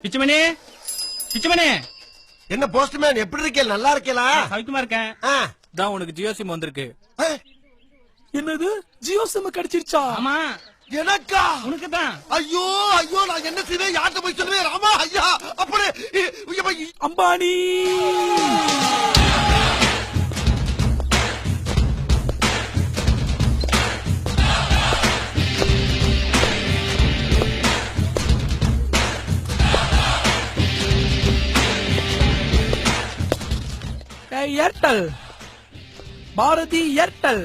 பிச்சுமணி பிச்சுமணி, என்ன போஸ்ட்மேன் எப்படி இருக்கே? நல்லா இருக்கேலா? சவிக்குமா இருக்கேன். தான் உனக்கு ஜியோ சிம் வந்திருக்கு. என்னது ஜியோ சிம் கிடைச்சிருச்சா? ஆமா எனக்கா? உனக்கு தான். ஐயோ ஐயோ, நான் என்ன செய்வேன்? யார்கிட்ட போய் சொல்லுவேன்? ராமா ஐயா அப்படி அம்பானி ஏர்டெல், பாரதி ஏர்டெல்.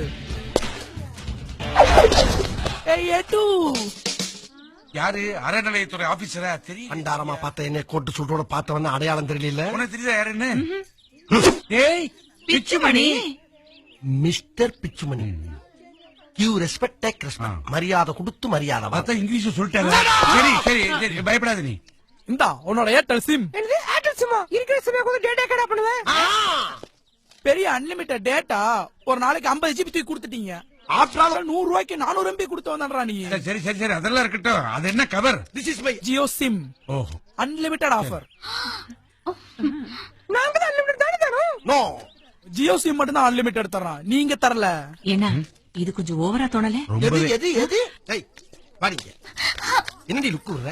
யாரு? அறநிலையத்துறை ஆபீசரா? தெரியும். அண்டாரமா பார்த்த என்ன கோட்டு சுட்டோட பார்த்தவன அடையாளம் தெரியல. உனக்கு தெரியுதா யாருன்னு? ஏய் Pichumani, mister Pichumani. You respect take respect. மரியாதை கொடுத்து மரியாதை. பார்த்தா இங்கிலீஷ் சொல்லிட்டாங்க. சரி சரி சரி, பயப்படாத நீ. இந்தா உன்னோட ஏர்டெல் சிம். ஏர்டெல் சிம்மா இருக்கிற சிம்மா கொஞ்சம் டேட்டா கடா பண்ணுவேன். பெரிய அன்லிமிட்டட் டேட்டா ஒரு நாளைக்கு 50 ஜிபி தூக்கி கொடுத்துட்டீங்க. ஆஃப்டர் 100 ரூபாய்க்கு 400 MB கொடுத்து வந்தான்றா நீ. சரி சரி சரி, அதெல்லாம் இருக்கட்டும். அது என்ன cover? This is my Jio sim ஓஹோ, அன்லிமிட்டட் ஆஃபர். நாங்க தான் அன்லிமிட்டட் தானே தரோம். நோ. ஜியோ சிம் மட்டும் தான் அன்லிமிட்டட் தர்றான், நீங்க தரல. என்ன இது கொஞ்சம் ஓவரா தோணல? எது எது எது? ஏய் பாடிங்க. என்னடி லுக் விடுற?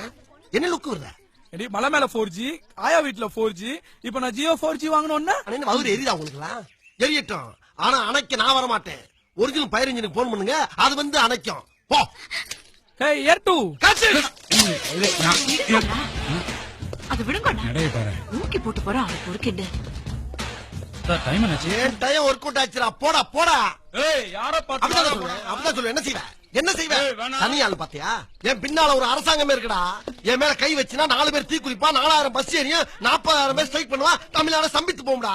என்ன லுக் விடுற? எடி மலை மேல 4G, ஆயா வீட்ல 4G, இப்ப நான் ஜியோ 4G வாங்கணும்னா அண்ணே வவுறு எரியுதா உங்களுக்குலாம்? எரியட்டும். ஆனா அணைக்க நான் வர மாட்டேன். ஒரிஜினல் ஃபயர் இன்ஜினுக்கு போன் பண்ணுங்க, அது வந்து அணைக்கும். போ. ஏய் ஏர்2 அது விடுங்க, நடைய பாரு. ஊக்கி போட்டு போறோம். அது பொறுக்கிட்டு டைம் என்னாச்சு? ஏன் டைம் ஒர்க் அவுட் ஆச்சுடா. போடா போடா. ஏய் யார அப்படிதான் சொல்லுவேன். அப்படிதான் சொல்லுவேன். என்ன செய்வேன்? என்ன செய்வேன்? தனியாள் பாத்தியா? என் பின்னால ஒரு அரசாங்கமே இருக்குடா. என் மேல கை வச்சுனா 4 பேர் தீ குளிப்பா, 4000 பஸ் ஏறியும், 40,000 பேர் ஸ்ட்ரைக் பண்ணுவா, தமிழ்நாடு சம்பித்து போம்டா.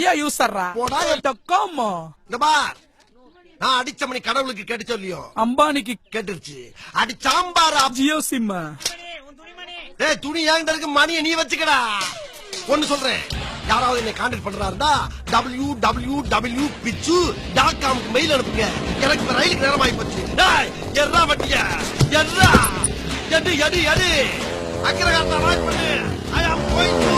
ஜியோ யூசர்ரா போடா. டக்கோமோ. இந்த பார், நான் அடிச்ச மணி கடவுளுக்கு கேட்டு சொல்லியோ அம்பானிக்கு கேட்டுருச்சு. அடி சாம்பாரா. ஜியோ சிம். ஏய் துணி ஏங்கிட்ட இருக்கு, மணியை நீ வச்சுக்கடா. ஒன்னு சொல்றேன், யாராவது என்னை கான்டாக்ட் பண்றாருந்தா www.pitchu.com மெயில் அனுப்புங்க. எனக்கு இப்ப ரயிலுக்கு நேரம் ஆகி போச்சு. எர்ரா வட்டியா எர்ரா எடு எடு எடு. அக்கிரகாரத்தை அவாய்ட் பண்ணு. I am going to